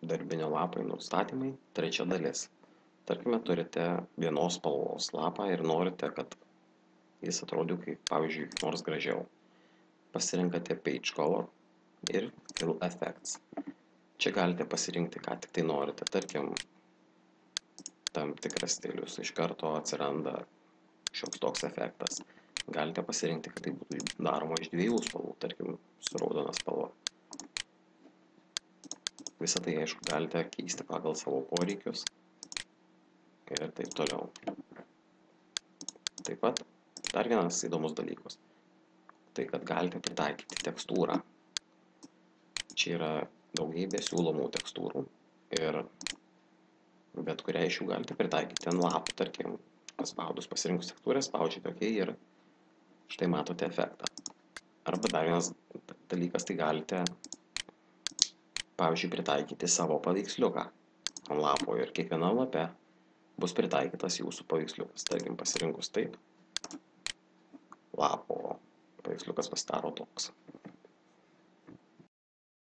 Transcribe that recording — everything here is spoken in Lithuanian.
Darbinio lapo nustatymai, trečia dalis. Tarkime, turite vienos spalvos lapą ir norite, kad jis atrodytų kaip, pavyzdžiui, nors gražiau. Pasirinkate Page Color ir Fill Effects. Čia galite pasirinkti, ką tik tai norite. Tarkim, tam tikras stilius. Iš karto atsiranda šioks toks efektas. Galite pasirinkti, kad tai būtų daroma iš dviejų spalvų, tarkim, su raudona spalva. Visą tai, aišku, galite keisti pagal savo poreikius ir taip toliau. Taip pat, dar vienas įdomus dalykas, tai kad galite pritaikyti tekstūrą. Čia yra daugybė siūlomų tekstūrų ir bet kurią iš jų galite pritaikyti ant lapų, tarkim, paspaudus pasirinkus tekstūrą, spaudžiate OK ir štai matote efektą. Arba dar vienas dalykas, tai galite, pavyzdžiui, pritaikyti savo paveiksliuką ant lapo ir kiekvienam lape bus pritaikytas jūsų paveiksliukas. Tarkim, pasirinkus taip, lapo paveiksliukas pasidaro toks.